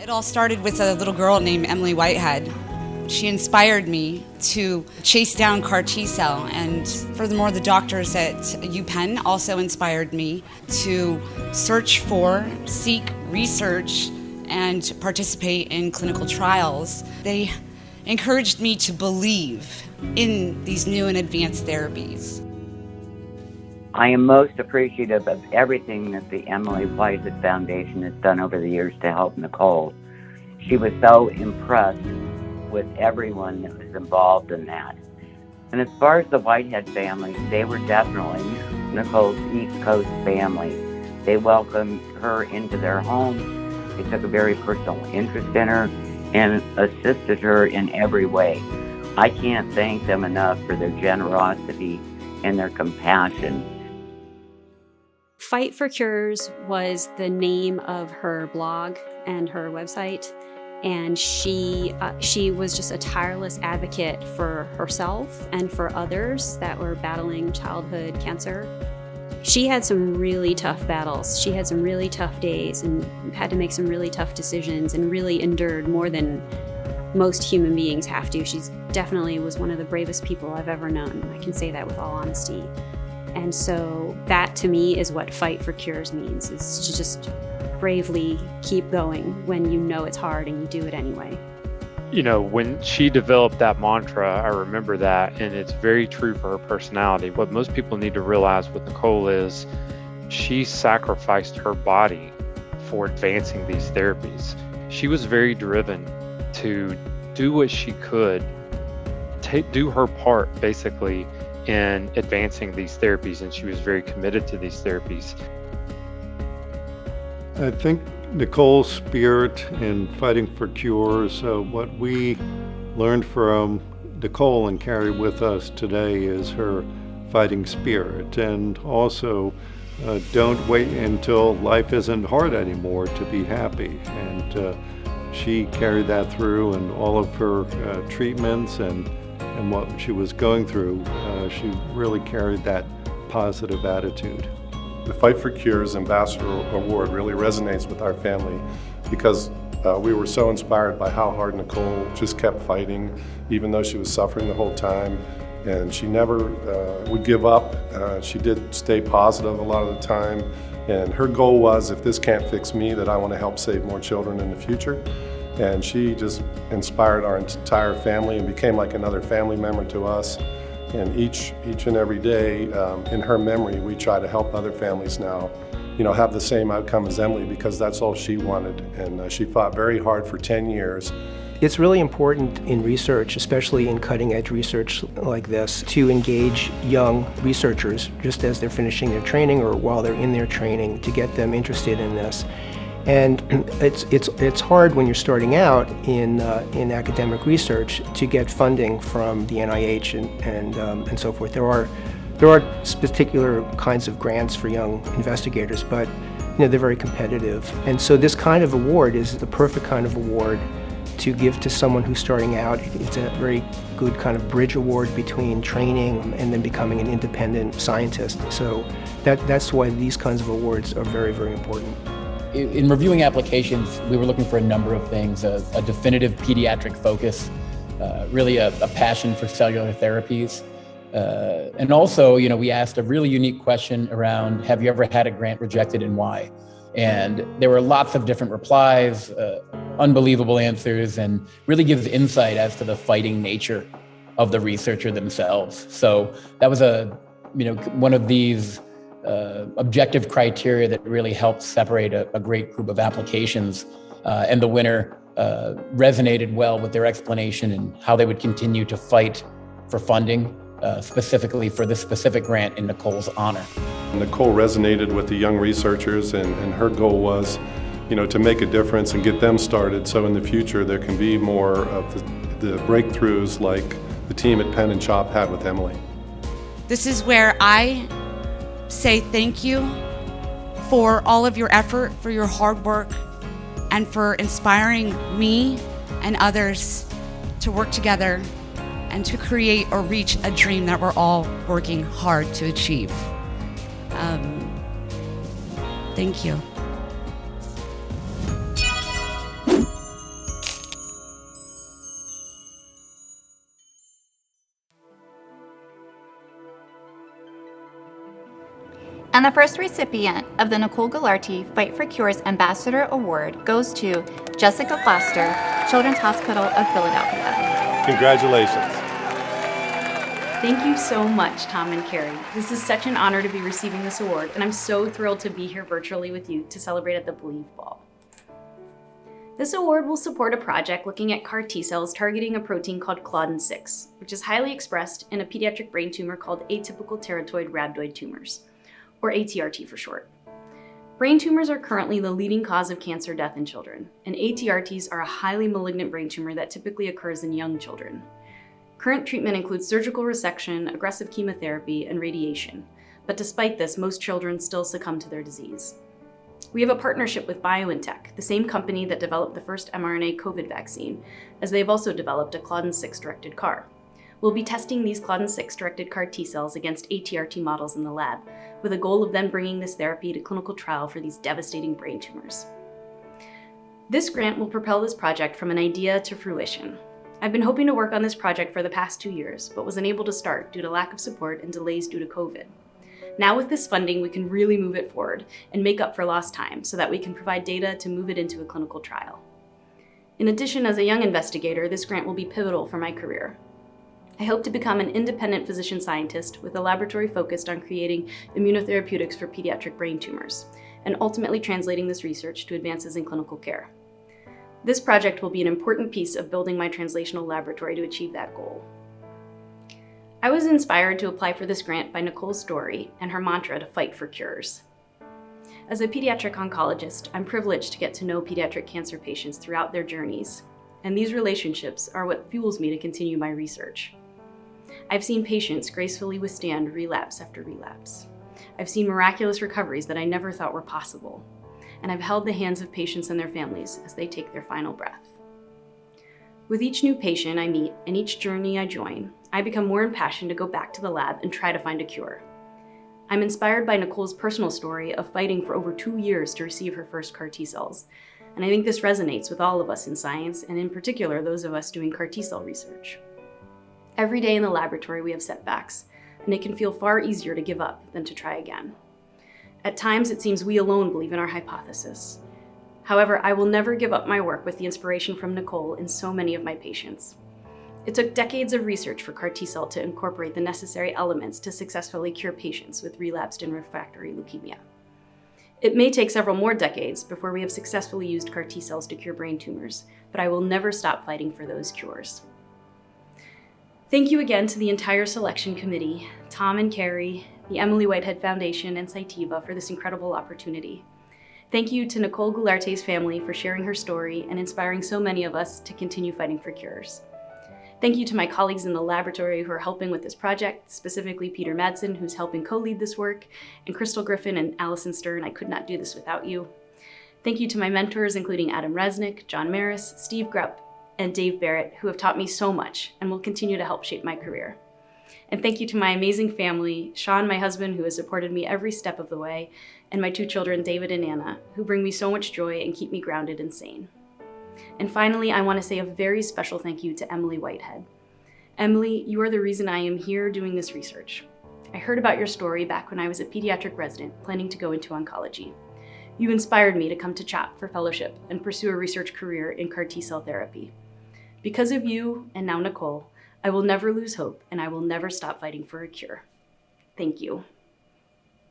It all started with a little girl named Emily Whitehead. She inspired me to chase down CAR T-cell, and furthermore, the doctors at UPenn also inspired me to search for, seek research, and participate in clinical trials. They encouraged me to believe in these new and advanced therapies. I am most appreciative of everything that the Emily Whitehead Foundation has done over the years to help Nicole. She was so impressed with everyone that was involved in that. And as far as the Whitehead family, they were definitely Nicole's East Coast family. They welcomed her into their home. They took a very personal interest in her and assisted her in every way. I can't thank them enough for their generosity and their compassion. Fight for Cures was the name of her blog and her website, and she was just a tireless advocate for herself and for others that were battling childhood cancer. She had some really tough battles. She had some really tough days and had to make some really tough decisions and really endured more than most human beings have to. She definitely was one of the bravest people I've ever known. I can say that with all honesty. And so that to me is what Fight for Cures means, is to just bravely keep going when you know it's hard and you do it anyway. You know, when she developed that mantra, I remember that, and it's very true for her personality. What most people need to realize with Nicole is she sacrificed her body for advancing these therapies. She was very driven to do what she could, do her part basically in advancing these therapies, and she was very committed to these therapies. I think Nicole's spirit in fighting for cures, what we learned from Nicole and carry with us today is her fighting spirit, and also don't wait until life isn't hard anymore to be happy. And she carried that through in all of her treatments and what she was going through. She really carried that positive attitude. The Fight for Cures Ambassador Award really resonates with our family because we were so inspired by how hard Nicole just kept fighting, even though she was suffering the whole time. And she never would give up. She did stay positive a lot of the time. And her goal was, if this can't fix me, that I want to help save more children in the future. And she just inspired our entire family and became like another family member to us. And each and every day, in her memory, we try to help other families now, have the same outcome as Emily, because that's all she wanted. And she fought very hard for 10 years. It's really important in research, especially in cutting-edge research like this, to engage young researchers just as they're finishing their training or while they're in their training, to get them interested in this. And it's hard when you're starting out in academic research to get funding from the NIH and so forth. There are particular kinds of grants for young investigators, but they're very competitive. And so this kind of award is the perfect kind of award to give to someone who's starting out. It's a very good kind of bridge award between training and then becoming an independent scientist. So that's why these kinds of awards are very, very important. In reviewing applications, we were looking for a number of things: a definitive pediatric focus, really a passion for cellular therapies, and also, we asked a really unique question around, have you ever had a grant rejected and why? And there were lots of different replies, unbelievable answers, and really gives insight as to the fighting nature of the researcher themselves. So that was one of these objective criteria that really helped separate a great group of applications, and the winner resonated well with their explanation and how they would continue to fight for funding, specifically for this specific grant in Nicole's honor. Nicole resonated with the young researchers, and her goal was, to make a difference and get them started, so in the future there can be more of the breakthroughs like the team at Penn and Chop had with Emily. This is where I say thank you for all of your effort, for your hard work, and for inspiring me and others to work together and to create or reach a dream that we're all working hard to achieve. Thank you. And the first recipient of the Nicole Gularte Fight for Cures Ambassador Award goes to Jessica Foster, Children's Hospital of Philadelphia. Congratulations. Thank you so much, Tom and Carrie. This is such an honor to be receiving this award, and I'm so thrilled to be here virtually with you to celebrate at the Believe Ball. This award will support a project looking at CAR T cells targeting a protein called Claudin-6, which is highly expressed in a pediatric brain tumor called atypical teratoid rhabdoid tumors, or ATRT for short. Brain tumors are currently the leading cause of cancer death in children, and ATRTs are a highly malignant brain tumor that typically occurs in young children. Current treatment includes surgical resection, aggressive chemotherapy, and radiation, but despite this, most children still succumb to their disease. We have a partnership with BioNTech, the same company that developed the first mRNA COVID vaccine, as they've also developed a Claudin-6-directed CAR. We'll be testing these Claudin-6-directed CAR T cells against ATRT models in the lab, with a goal of then bringing this therapy to clinical trial for these devastating brain tumors. This grant will propel this project from an idea to fruition. I've been hoping to work on this project for the past 2 years, but was unable to start due to lack of support and delays due to COVID. Now with this funding, we can really move it forward and make up for lost time so that we can provide data to move it into a clinical trial. In addition, as a young investigator, this grant will be pivotal for my career. I hope to become an independent physician scientist with a laboratory focused on creating immunotherapeutics for pediatric brain tumors, and ultimately translating this research to advances in clinical care. This project will be an important piece of building my translational laboratory to achieve that goal. I was inspired to apply for this grant by Nicole's story and her mantra to fight for cures. As a pediatric oncologist, I'm privileged to get to know pediatric cancer patients throughout their journeys, and these relationships are what fuels me to continue my research. I've seen patients gracefully withstand relapse after relapse. I've seen miraculous recoveries that I never thought were possible, and I've held the hands of patients and their families as they take their final breath. With each new patient I meet and each journey I join, I become more impassioned to go back to the lab and try to find a cure. I'm inspired by Nicole's personal story of fighting for over 2 years to receive her first CAR T cells, and I think this resonates with all of us in science, and in particular those of us doing CAR T cell research. Every day in the laboratory we have setbacks, and it can feel far easier to give up than to try again. At times, it seems we alone believe in our hypothesis. However, I will never give up my work with the inspiration from Nicole and so many of my patients. It took decades of research for CAR T cell to incorporate the necessary elements to successfully cure patients with relapsed and refractory leukemia. It may take several more decades before we have successfully used CAR T cells to cure brain tumors, but I will never stop fighting for those cures. Thank you again to the entire selection committee, Tom and Carrie, the Emily Whitehead Foundation, and Cytiva for this incredible opportunity. Thank you to Nicole Gularte's family for sharing her story and inspiring so many of us to continue fighting for cures. Thank you to my colleagues in the laboratory who are helping with this project, specifically Peter Madsen, who's helping co-lead this work, and Crystal Griffin and Allison Stern. I could not do this without you. Thank you to my mentors, including Adam Resnick, John Maris, Steve Grupp, and Dave Barrett, who have taught me so much and will continue to help shape my career. And thank you to my amazing family, Sean, my husband, who has supported me every step of the way, and my 2 children, David and Anna, who bring me so much joy and keep me grounded and sane. And finally, I want to say a very special thank you to Emily Whitehead. Emily, you are the reason I am here doing this research. I heard about your story back when I was a pediatric resident planning to go into oncology. You inspired me to come to CHOP for fellowship and pursue a research career in CAR T cell therapy. Because of you, and now Nicole, I will never lose hope, and I will never stop fighting for a cure. Thank you.